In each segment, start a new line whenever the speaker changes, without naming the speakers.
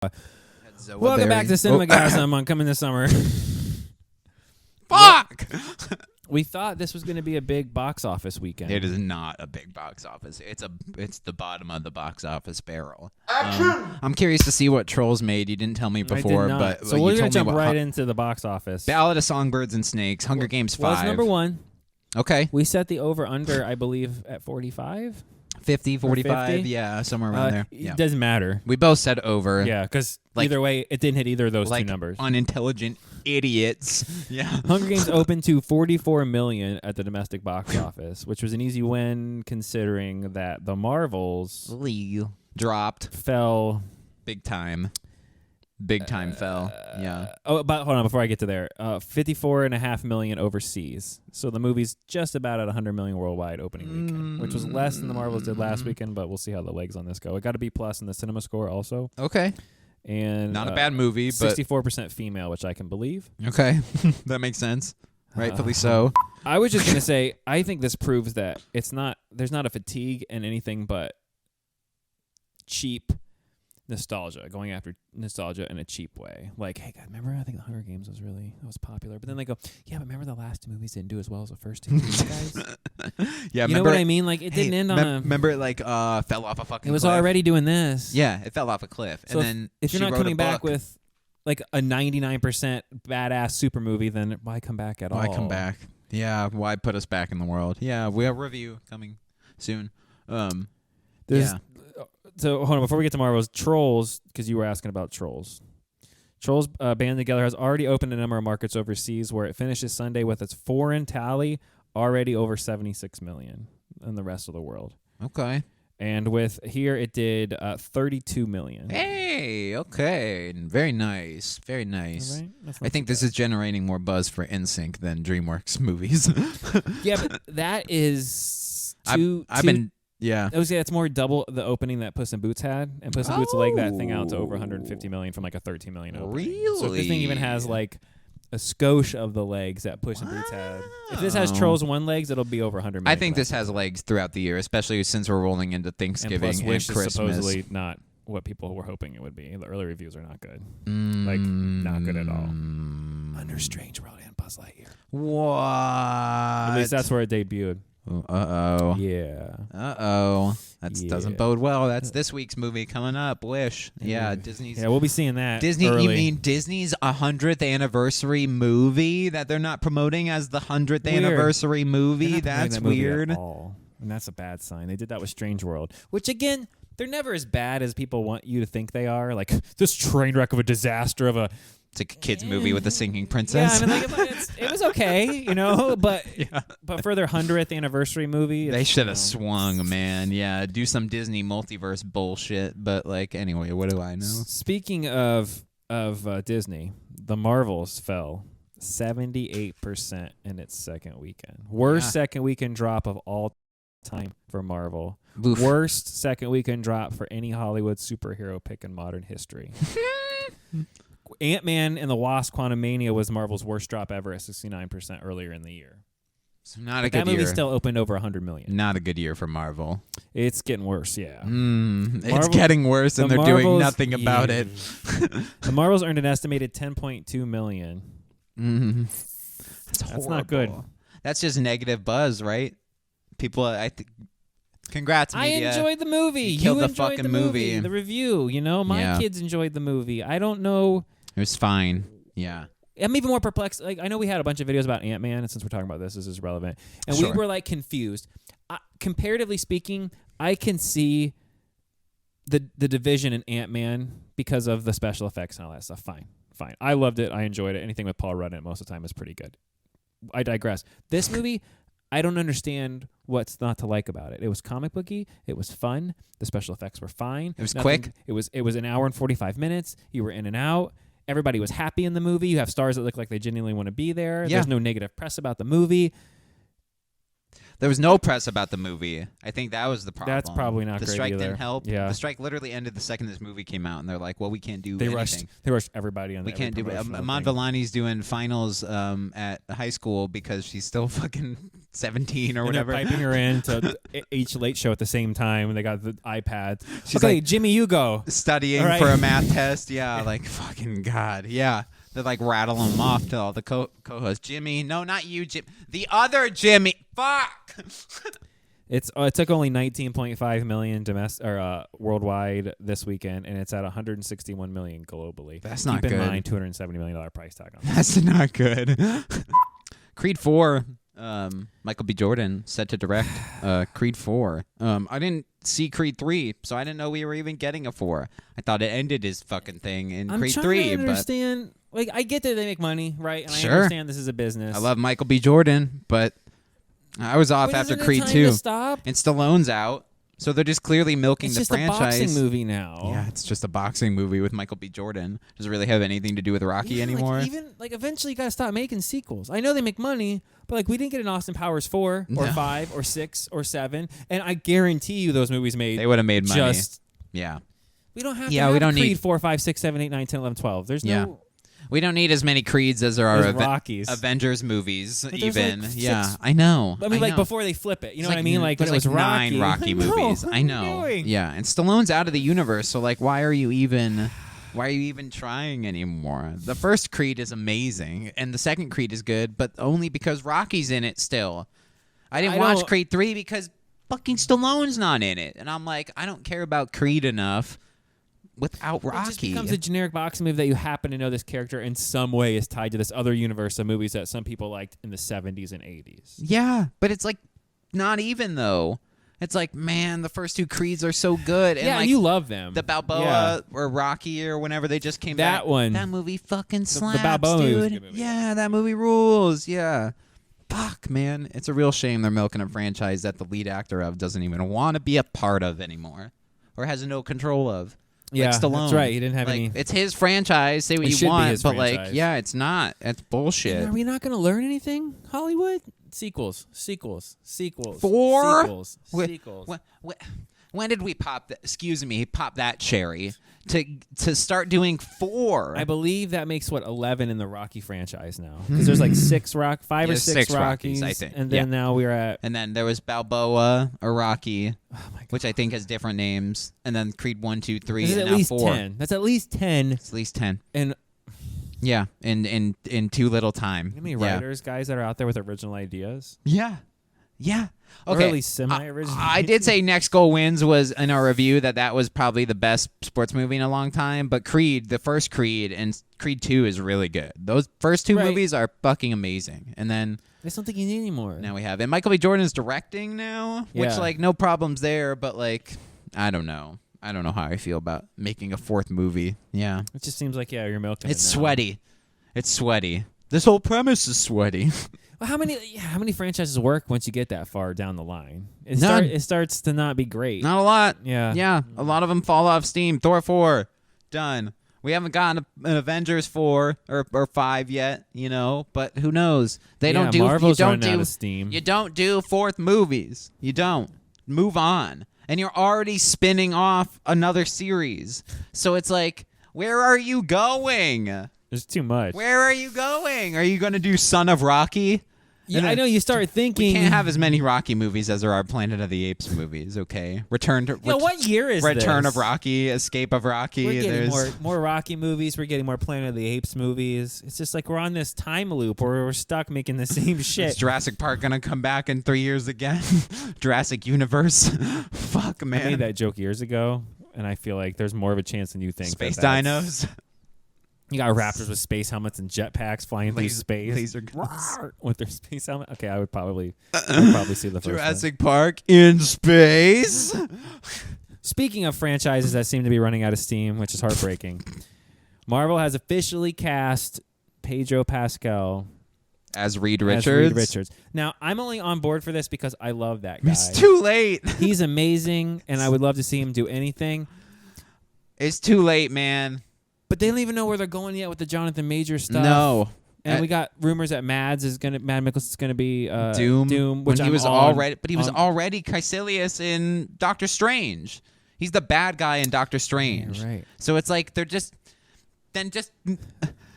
Welcome back to Cinemagasm on Coming This Summer.
Fuck!
We thought this was going to be a big box office weekend.
It is not a big box office. It's the bottom of the box office barrel. I'm curious to see what Trolls made. You didn't tell me before, but
so
you
we're
told
going to
me
jump right into the box office.
Ballad of Songbirds and Snakes, Hunger Games 5.
Was number one.
Okay.
We set the over-under, I believe, at 45?
50, 45,
50?
Yeah, somewhere around there. Yeah.
It doesn't matter.
We both said over.
Yeah, because either way, it didn't hit either of those two numbers.
Unintelligent idiots. Yeah.
Hunger Games opened to $44 million at the domestic box office, which was an easy win considering that the Marvels
dropped.
Fell.
Big time. Big time fell. Yeah.
Oh, but hold on, before I get to there, $54.5 million overseas. So the movie's just about at $100 million worldwide opening weekend, which was less than the Marvels did last weekend. But we'll see how the legs on this go. It got a B+ in the cinema score also.
Okay.
And
not a bad movie, but
64% female, which I can believe.
Okay, that makes sense. Rightfully so.
I was just gonna say, I think this proves that there's not a fatigue in anything but cheap nostalgia, going after nostalgia in a cheap way. Like, hey, God, remember? I think the Hunger Games was popular. But then they go, yeah, but remember the last two movies didn't do as well as the first two movies, guys?
Yeah,
you know what I mean? Like, it didn't end on a...
Remember, like, fell off a fucking
It was
cliff?
already doing this.
Yeah, it fell off a cliff.
So
and then
if you're not coming back
book.
with, like, a 99% badass super movie, then why come back at all?
Why come back? Yeah, why put us back in the world? Yeah, we have a review coming soon. Yeah.
So hold on, before we get to Marvel's, Trolls, because you were asking about Trolls. Trolls Band Together has already opened a number of markets overseas where it finishes Sunday with its foreign tally already over 76 million in the rest of the world.
Okay.
And with here it did 32 million.
Hey, okay. Very nice. Very nice.
Right?
I think this is generating more buzz for NSYNC than DreamWorks movies.
Yeah, but that is
Yeah.
I would say that's more double the opening that Puss in Boots had, and Puss in Boots legged that thing out to over 150 million from like a 13 million opening.
Really?
So if this thing even has like a skosh of the legs that Puss in Boots had. If this has Trolls 1 legs, it'll be over 100 million.
I think this has legs throughout the year, especially since we're rolling into Thanksgiving
and Wish
Christmas.
Is supposedly not what people were hoping it would be. The early reviews are not good. Like, not good at all. Under Strange World and Buzz Lightyear.
What?
At least that's where it debuted.
Uh-oh.
Yeah.
Uh-oh. That doesn't bode well. That's this week's movie coming up, Wish. Yeah, Disney's...
Yeah, we'll be seeing that
You mean Disney's 100th anniversary movie that they're not promoting as the 100th anniversary movie? That's weird.
At all. And that's a bad sign. They did that with Strange World, which, again, they're never as bad as people want you to think they are. Like, this train wreck of a disaster of a...
It's like a kid's movie with a singing princess.
Yeah, I mean, like, it was okay, you know, but for their 100th anniversary movie...
They should have swung, man. Yeah, do some Disney multiverse bullshit. But, like, anyway, what do I know?
Speaking of Disney, the Marvels fell 78% in its second weekend. Worst second weekend drop of all time for Marvel.
Oof.
Worst second weekend drop for any Hollywood superhero pick in modern history. Ant-Man and the Wasp: Quantumania was Marvel's worst drop ever at 69% earlier in the year.
So not a good year.
That movie still opened over 100 million.
Not a good year for Marvel.
It's getting worse, yeah.
It's getting worse, and they're doing nothing about it.
The Marvels earned an estimated 10.2 million.
That's
not good.
That's just negative buzz, right? People, congrats, media.
I enjoyed the movie.
You killed the
enjoyed
fucking
the
movie.
The review, you know, my kids enjoyed the movie. I don't know.
It was fine. Yeah.
I'm even more perplexed. Like, I know we had a bunch of videos about Ant-Man, and since we're talking about this is relevant. And we were like confused. Comparatively speaking, I can see the division in Ant-Man because of the special effects and all that stuff. Fine. I loved it. I enjoyed it. Anything with Paul Rudd in it most of the time is pretty good. I digress. This movie, I don't understand what's not to like about it. It was comic booky. It was fun. The special effects were fine.
It was quick.
It was an hour and 45 minutes. You were in and out. Everybody was happy in the movie. You have stars that look like they genuinely want to be there.
Yeah.
There's no negative press about the movie.
There was no press about the movie. I think that was the problem.
That's probably not
the
great
strike
either.
didn't help.
Yeah.
The strike literally ended the second this movie came out, and they're like, "Well, we can't do
They
anything.
rushed everybody on.
We can't do it." Iman Vellani's doing finals at high school because she's still fucking 17 or whatever.
They're piping her in to each late show at the same time, and they got the iPads.
She's
okay,
like,
Jimmy, you go.
Studying for a math test. Yeah, like fucking God. Yeah. They like rattle them off to all the co-hosts. Jimmy, no, not you, Jim. The other Jimmy. Fuck.
It took only 19.5 million worldwide this weekend, and it's at 161 million globally.
That's not good.
Keep in mind, $270 million price tag on it.
That's not good. Creed 4. Michael B. Jordan set to direct Creed 4. I didn't see Creed 3, so I didn't know we were even getting a 4. I thought it ended his fucking thing in Creed 3.
I'm trying to understand. Like, I get that they make money, right? And
Sure.
I understand this is a business.
I love Michael B. Jordan, but I was off after Creed 2.
To stop?
And Stallone's out, so they're just clearly milking the franchise.
It's just a boxing movie now.
Yeah, it's just a boxing movie with Michael B. Jordan. Doesn't really have anything to do with Rocky anymore.
Eventually you got to stop making sequels. I know they make money, but like we didn't get an Austin Powers 4 or 5 or 6 or 7, and I guarantee you those movies made.
They would have made money.
Yeah. We don't have
we
to
don't
Creed
need
4, 5, 6, 7, 8, 9, 10, 11, 12. There's no.
We don't need as many Creeds as there are
Rockies.
Avengers movies,
But
even.
Like
yeah, I know.
I mean, like before they flip it. You know what I mean? Like when it
like
was Rocky.
9 Rocky movies. I know. Yeah, and Stallone's out of the universe, so like, why are you even trying anymore? The first Creed is amazing, and the second Creed is good, but only because Rocky's in it still. I didn't watch Creed 3 because fucking Stallone's not in it, and I'm like, I don't care about Creed enough without Rocky.
It just becomes a generic boxing movie that you happen to know this character in some way is tied to this other universe of movies that some people liked in the 70s and 80s.
Yeah, but it's like not even though. It's like, man, the first 2 Creeds are so good. And
yeah,
like,
you love them.
The Balboa or Rocky or whenever they just came back.
That one.
That movie fucking slaps,
the Balboa
dude.
movie was a good movie.
Yeah, that movie rules. Yeah. Fuck, man. It's a real shame they're milking a franchise that the lead actor of doesn't even want to be a part of anymore or has no control of.
Yeah,
like Stallone.
That's right. He didn't have any.
It's his franchise. Say what you want, but
franchise.
like, yeah, it's not. That's bullshit.
And are we not going to learn anything, Hollywood? Sequels.
4?
Sequels.
When did we pop that cherry to start doing 4?
I believe that makes 11 in the Rocky franchise now, because there's like 5 or 6 Rockies,
I think.
and then now we're at.
And then there was Balboa or Rocky,
Oh my God.
which I think has different names, and then Creed 1, 2, 3,
This is
and
at
now
least
4.
10. That's at least 10.
It's at least 10.
And
Yeah, in too little time.
how many writers, guys, that are out there with original ideas?
Yeah. Okay.
Or at least semi-original.
I did say Next Goal Wins was in our review that was probably the best sports movie in a long time, but Creed, the first Creed, and Creed 2 is really good. Those first 2 movies are fucking amazing. And then
I just don't think you need any more.
now we have, and Michael B. Jordan is directing now, which like no problems there, but like I don't know how I feel about making a 4th movie. Yeah,
It just seems like you're milking
it's
it now.
sweaty. It's sweaty. This whole premise is sweaty.
Well, how many franchises work once you get that far down the line?
None.
It starts to not be great.
Not a lot.
Yeah.
Yeah, a lot of them fall off steam. Thor 4, done. We haven't gotten an Avengers 4 or 5 yet, but who knows? They don't do
Marvel's
you don't
running
do
out of steam.
You don't do 4th movies. You don't. Move on. And you're already spinning off another series. So it's like, where are you going?
There's too much.
Where are you going? Are you going to do Son of Rocky?
Yeah, I know you start thinking.
We can't have as many Rocky movies as there are Planet of the Apes movies, okay?
What year is
Return
this?
of Rocky, Escape of Rocky.
We're getting
There's
more Rocky movies. We're getting more Planet of the Apes movies. It's just like we're on this time loop where we're stuck making the same shit.
Is Jurassic Park going to come back in 3 years again? Jurassic Universe? Fuck, man.
I made that joke years ago, and I feel like there's more of a chance than you think.
Space dinos?
You got raptors with space helmets and jetpacks flying through space.
Laser guns.
With their space helmet. Okay, I would probably see the first
Jurassic Park in space?
Speaking of franchises that seem to be running out of steam, which is heartbreaking, Marvel has officially cast Pedro Pascal
as Reed Richards.
Now, I'm only on board for this because I love that guy.
It's too late.
He's amazing, and I would love to see him do anything.
It's too late, man.
But they don't even know where they're going yet with the Jonathan Majors stuff.
No.
And we got rumors that Mad Mikkelsen's gonna be
Doom,
which
he was already Caecilius in Doctor Strange. He's the bad guy in Doctor Strange.
Right.
So it's like they're just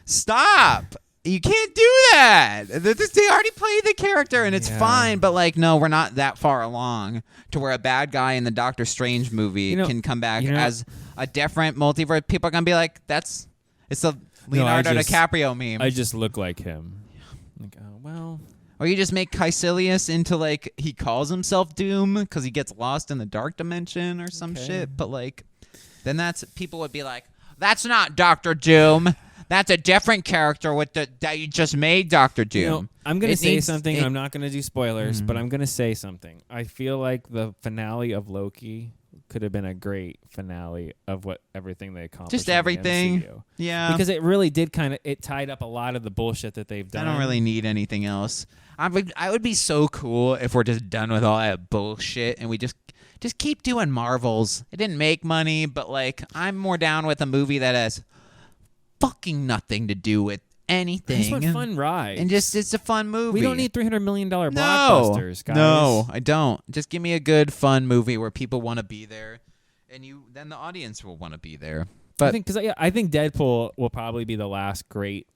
stop. You can't do that. They already played the character, and it's fine. But like, no, we're not that far along to where a bad guy in the Doctor Strange movie can come back as a different multiverse. People are gonna be like, it's the Leonardo DiCaprio meme.
I just look like him. Like, oh well.
Or you just make Caecilius into like he calls himself Doom because he gets lost in the dark dimension or some shit. But like, then people would be like, that's not Dr. Doom. That's a different character that you just made Dr. Doom.
I'm going to say something, and I'm not going to do spoilers, but I'm going to say something. I feel like the finale of Loki could have been a great finale of everything they accomplished.
Just everything.
In the MCU.
Yeah.
Because it really did it tied up a lot of the bullshit that they've done.
I don't really need anything else. I would be so cool if we're just done with all that bullshit and we just keep doing Marvels. It didn't make money, but like I'm more down with a movie that has fucking nothing to do with anything.
I just want fun rides.
And it's a fun movie.
We don't need $300 million blockbusters, guys.
No, I don't. Just give me a good, fun movie where people want to be there, and then the audience will want to be there. But
I think Deadpool will probably be the last great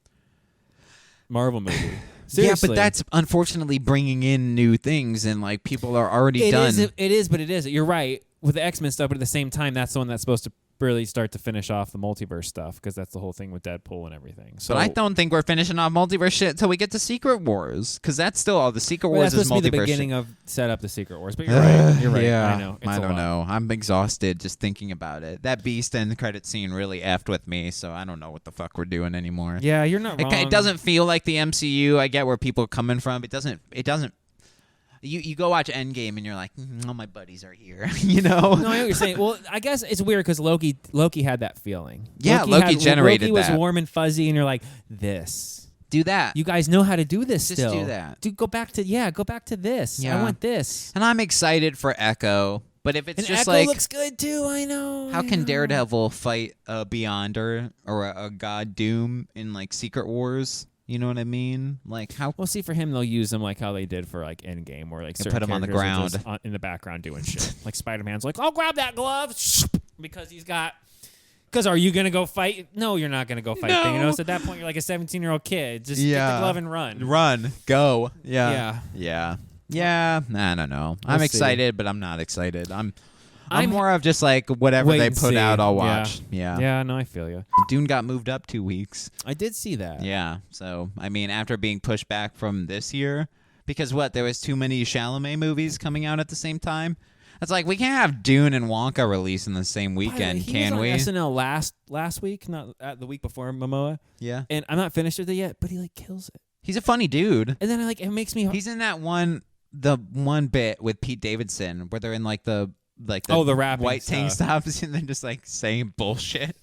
Marvel movie. Seriously.
Yeah, but that's unfortunately bringing in new things, and like people are already done.
It is, but it is. You're right with the X-Men stuff, but at the same time, that's the one that's supposed to really start to finish off the multiverse stuff because that's the whole thing with Deadpool and everything. So,
but I don't think we're finishing off multiverse shit until we get to Secret Wars because that's still all the Secret Wars is multiverse.
That's supposed to be the beginning of set up the Secret Wars. But you're right. You're right.
Yeah,
I know.
I don't know. I'm exhausted just thinking about it. That Beast end credit scene really effed with me, so I don't know what the fuck we're doing anymore.
Yeah, you're not wrong.
It doesn't feel like the MCU. I get where people are coming from. It doesn't. You go watch Endgame and you're like, all my buddies are here, you know?
No, I know what you're saying. Well, I guess it's weird because Loki had that feeling.
Yeah, Loki generated
Loki was
that.
warm and fuzzy, and you're like, this.
Do that.
You guys know how to do this
Just
still.
do that.
Go back to this.
Yeah.
I want this.
And I'm excited for Echo. But if it's
and
just
Echo
like...
looks good, too. I know.
How can Daredevil fight a Beyonder or a God Doom in, like, Secret Wars? You know what I mean? Like how?
Well, see, for him, they'll use him like how they did for like Endgame, where like certain
put him on the
characters are
ground
just in the background doing shit. Like Spider-Man's like, I'll grab that glove because he's got. Because are you gonna go fight? No, you're not gonna go fight.
No.
Thanos. At that point, you're like a 17-year-old kid. Just get the glove and run.
Run. Go. Yeah.
Yeah.
Yeah. I don't know. I'm excited, but I'm not excited. I'm more of just like whatever
Wait
they
and
put
see.
out, I'll watch. Yeah.
Yeah. No, I feel you.
Dune got moved up 2 weeks.
I did see that.
Yeah. So I mean, after being pushed back from this year, because there was too many Chalamet movies coming out at the same time. It's like we can't have Dune and Wonka release in the same weekend, can we?
He was on SNL last week, not the week before Momoa.
Yeah.
And I'm not finished with it yet, but he like kills it.
He's a funny dude.
And then it makes me.
He's in that the one bit with Pete Davidson where they're in like the
rapping
white tank
stuff.
tops and they're just like saying bullshit.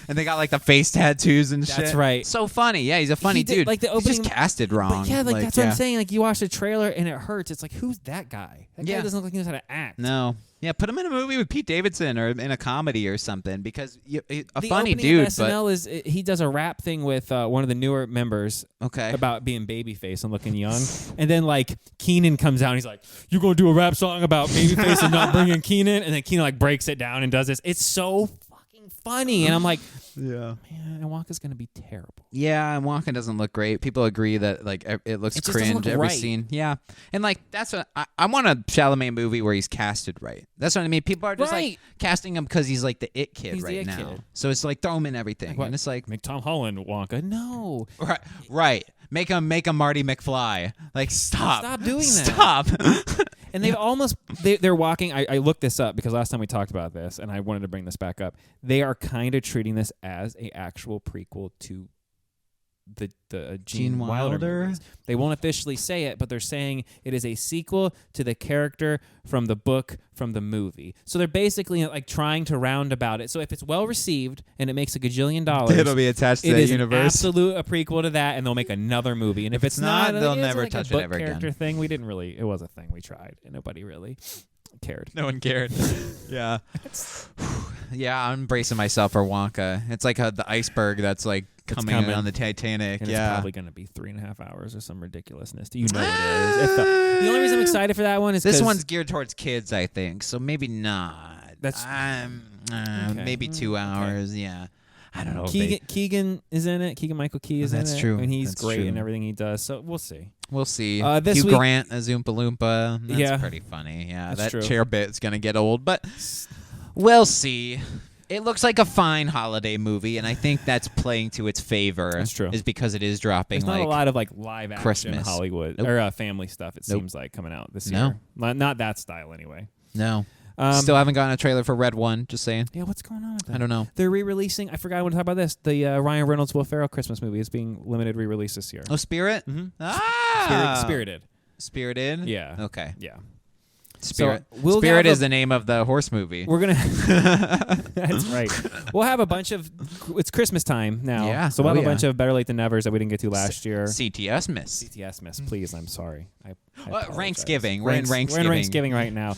And they got like the face tattoos and shit.
That's right.
So funny. Yeah, he's a funny dude.
Like the opening,
he's just casted wrong.
But yeah, that's what I'm saying. Like you watch the trailer and it hurts. It's like, who's that guy? That guy doesn't look like he knows how to act.
No. Yeah, put him in a movie with Pete Davidson or in a comedy or something because a
the
funny dude.
Of SNL he does a rap thing with one of the newer members.
Okay.
About being babyface and looking young, and then like Keenan comes out and he's like, "You're gonna do a rap song about babyface and not bring in Keenan," and then Keenan like breaks it down and does this. It's so fucking funny, and I'm like,
yeah,
man, and Wonka's gonna be terrible.
Yeah, and Wonka doesn't look great. People agree that like it looks cringe every scene. Yeah, and like that's what I want a Chalamet movie where he's casted right. That's what I mean. People are just like casting him because he's like the it kid
he's
right
the it
now.
kid.
So it's like throw him in everything,
Like
and it's like
make Tom Holland Wonka. No,
right. Make him Marty McFly. Like stop
doing that.
Stop.
And they're walking. I looked this up because last time we talked about this, and I wanted to bring this back up. They are kind of treating this as a actual prequel to the Gene Wilder movies. They won't officially say it, but they're saying it is a sequel to the character from the book from the movie. So they're basically like trying to round about it. So if it's well received and it makes $1 gajillion,
it'll be attached to that universe.
Absolute a prequel to that, and they'll make another movie. And if it's not,
they'll never
like
touch
a
it ever
character
again.
thing. We didn't really. It was a thing we tried, and nobody really cared.
No one cared. Yeah. Yeah, I'm bracing myself for Wonka. It's like the iceberg that's like coming on the Titanic.
And
it's
probably going to be 3.5 hours or some ridiculousness. You know it is. The only reason I'm excited for that one is
this one's geared towards kids, I think. So maybe not.
That's
maybe 2 hours. Yeah. I don't know.
Keegan is in it. Keegan-Michael Key is in it.
That's true.
And he's
That's
great
true.
in everything he does. So we'll see.
We'll see.
This
Hugh
week,
Grant as Oompa Loompa. That's pretty funny. Yeah,
That's
that
true.
chair bit's going to get old. But we'll see. It looks like a fine holiday movie, and I think that's playing to its favor.
That's true.
Is because it is dropping
There's not a lot of live action
Christmas.
Hollywood
Nope.
or family stuff. It seems like coming out this year. Not that style anyway.
No. Still haven't gotten a trailer for Red One. Just saying.
Yeah, what's going on with that?
I don't know.
They're re-releasing. I forgot I want to talk about this. The Ryan Reynolds Will Ferrell Christmas movie is being limited re-release this year.
Oh, Spirit.
Mm-hmm.
Ah,
Spirited.
Yeah. Okay.
Yeah.
Spirit.
So
Spirit is the name of the horse movie.
We're gonna. That's right. We'll have a bunch of. It's Christmas time now.
Yeah.
So we'll have a bunch of Better Late Than Nevers that we didn't get to last year.
CTS miss.
CTS miss. Please, I'm sorry. I
Ranksgiving. We're in Ranksgiving.
We're in Ranksgiving right now.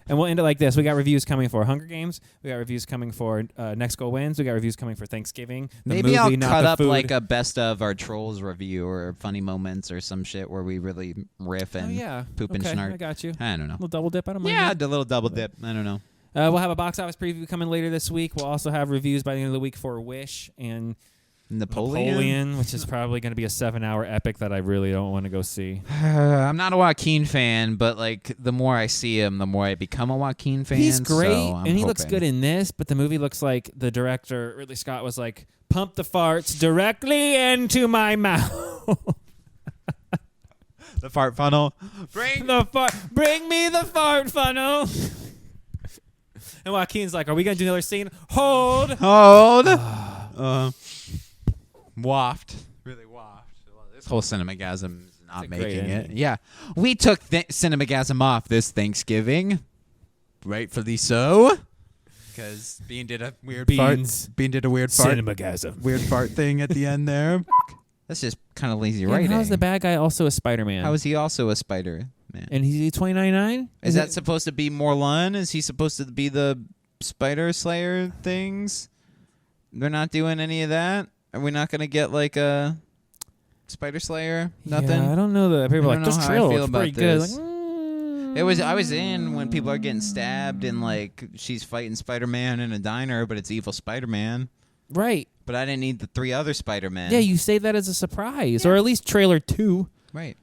And we'll end it like this. We got reviews coming for Hunger Games. We got reviews coming for Next Goal Wins. We got reviews coming for Thanksgiving.
Maybe I'll cut up like a best of our Trolls review or funny moments or some shit where we really riff and poop and snark.
I got you.
I don't know.
A little double dip. I don't mind.
Yeah, a little double dip. I don't know.
We'll have a box office preview coming later this week. We'll also have reviews by the end of the week for Wish and Napoleon, which is probably going to be a 7-hour epic that I really don't want to go see.
I'm not a Joaquin fan, but the more I see him, the more I become a Joaquin fan.
He's great,
so
and he looks good in this, but the movie looks like the director, Ridley Scott, was like, pump the farts directly into my mouth.
The fart funnel.
Bring me the fart funnel. And Joaquin's like, are we going to do another scene? Hold.
Waft. Really waft. Well, this whole Cinemagasm is not making it. Yeah. We took Cinemagasm off this Thanksgiving. Rightfully so. Because Bean did a weird fart. Bean did a weird fart.
Cinemagasm.
Weird fart thing at the end there. That's just kind of lazy writing.
How's the bad guy also a Spider-Man?
How is he also a Spider-Man?
And he's $29.99?
Is that supposed to be Morlun? Is he supposed to be the Spider Slayer things? They're not doing any of that? Are we not going to get a Spider Slayer? Nothing?
Yeah, I don't know that. People are like, this trailer looks pretty good.
I was in when people are getting stabbed and she's fighting Spider-Man in a diner, but it's evil Spider-Man.
Right.
But I didn't need the 3 other Spider-Men.
Yeah, you say that as a surprise, or at least trailer 2.
Right.